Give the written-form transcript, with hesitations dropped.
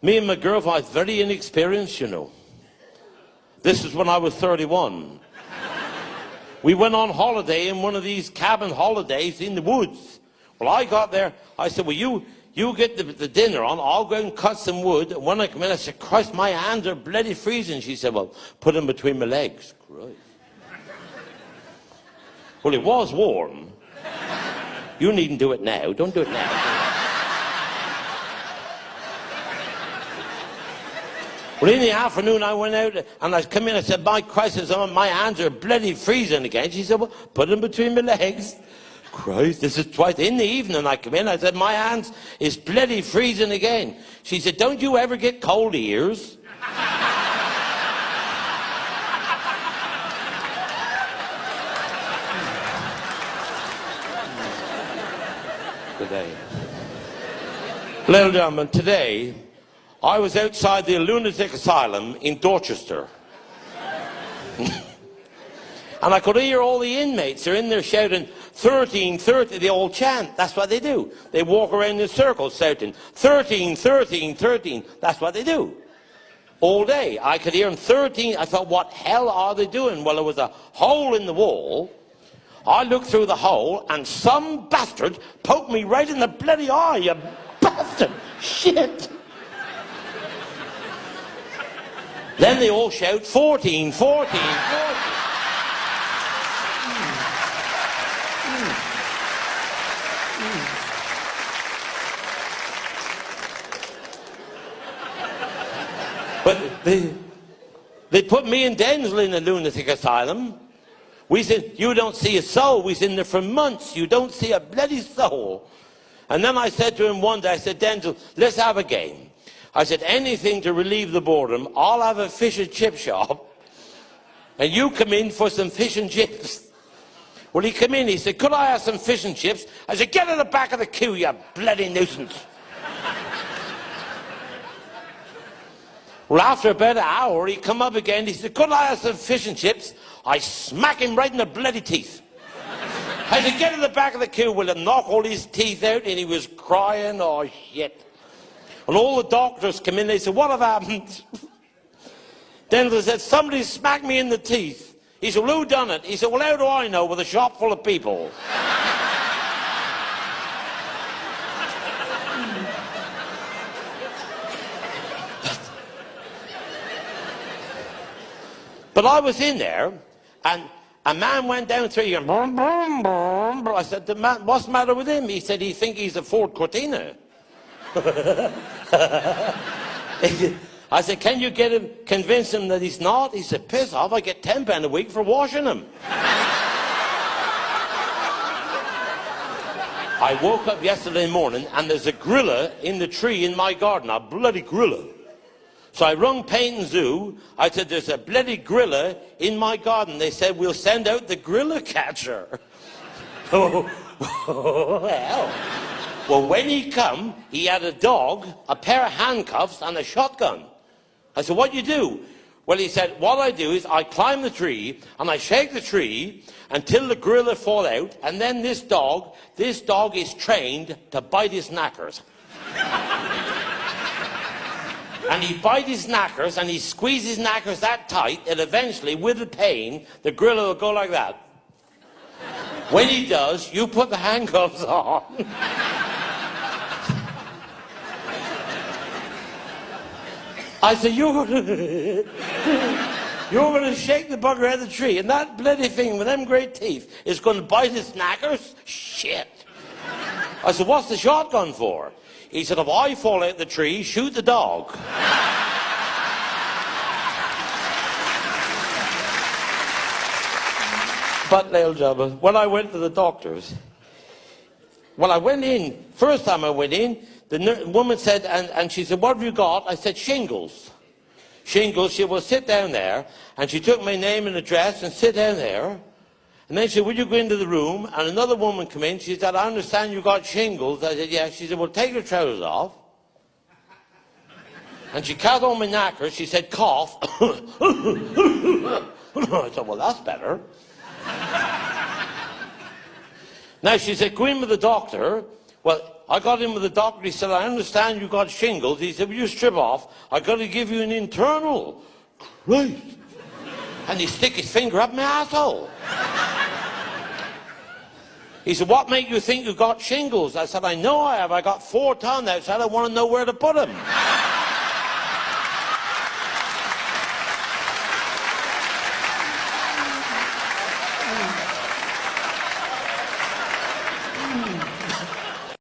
Me and my girlfriend, I was very inexperienced, you know. This is when I was 31. We went on holiday in one of these cabin holidays in the woods. Well, I got there, I said, well, you get the dinner on, I'll go and cut some wood. And when I come in, I said, Christ, my hands are bloody freezing. She said, well, put them between my legs. Christ. Well, it was warm. You needn't do it now. Don't do it now. Well, in the afternoon, I went out and I come in. I said, my Christ, my hands are bloody freezing again. She said, well, put them between my legs. Christ, this is twice. In the evening, I come in. I said, my hands is bloody freezing again. She said, don't you ever get cold ears? Today. Ladies and gentlemen, today, I was outside the lunatic asylum in Dorchester. And I could hear all the inmates. They're in there shouting, 13, 13, they all chant. That's what they do. They walk around in circles shouting, 13, 13, 13. That's what they do. All day. I could hear them 13. I thought, what hell are they doing? Well, there was a hole in the wall. I looked through the hole, and some bastard poked me right in the bloody eye, you bastard. Shit. Then they all shout, 14, 14, 14. But they put me and Denzel in a lunatic asylum. We said, you don't see a soul. We was in there for months. You don't see a bloody soul. And then I said to him one day, I said, Denzel, let's have a game. I said, anything to relieve the boredom. I'll have a fish and chip shop. And you come in for some fish and chips. Well, he come in, he said, could I have some fish and chips? I said, get in the back of the queue, you bloody nuisance. Well, after about an hour, he come up again. He said, could I have some fish and chips? I smack him right in the bloody teeth. I said, get in the back of the queue. Well, he knock all his teeth out, and he was crying, oh, shit. And all the doctors come in. They said, what have happened? Then they said, somebody smacked me in the teeth. He said, well, who done it? He said, well, how do I know with a shop full of people? But I was in there, and a man went down through, going, boom, boom, boom, boom. I said, what's the matter with him? He said, he thinks he's a Ford Cortina. I said, can you get him, convince him that he's not? He said, piss off, I get £10 a week for washing him. I woke up yesterday morning, and there's a gorilla in the tree in my garden, a bloody gorilla. So I rung Paint and Zoo. I said, there's a bloody gorilla in my garden. They said, we'll send out the gorilla catcher. Well, when he come, he had a dog, a pair of handcuffs, and a shotgun. I said, what do you do? Well, he said, what I do is I climb the tree, and I shake the tree until the gorilla fall out, and then this dog is trained to bite his knackers. And he bites his knackers, and he squeezes his knackers that tight that eventually, with the pain, the gorilla will go like that. When he does, you put the handcuffs on. I said, you're going to shake the bugger out of the tree, and that bloody thing with them great teeth is going to bite his knackers? Shit. I said, what's the shotgun for? He said, if I fall out the tree, shoot the dog. But, little job, when I went to the doctors, well, I went in, first time I went in, the woman said, and she said, what have you got? I said, shingles. Shingles, she will sit down there, and she took my name and address and sit down there. And then she said, will you go into the room? And another woman came in. She said, I understand you got shingles. I said, yeah. She said, well, take your trousers off. And she cut on my knackers. She said, cough. I said, well, that's better. Now, she said, go in with the doctor. Well, I got in with the doctor. He said, I understand you got shingles. He said, will you strip off? I got to give you an internal. Right. And he stick his finger up my asshole. He said, what made you think you got shingles? I said, I know I have. I got 4 tons outside. I want to know where to put them.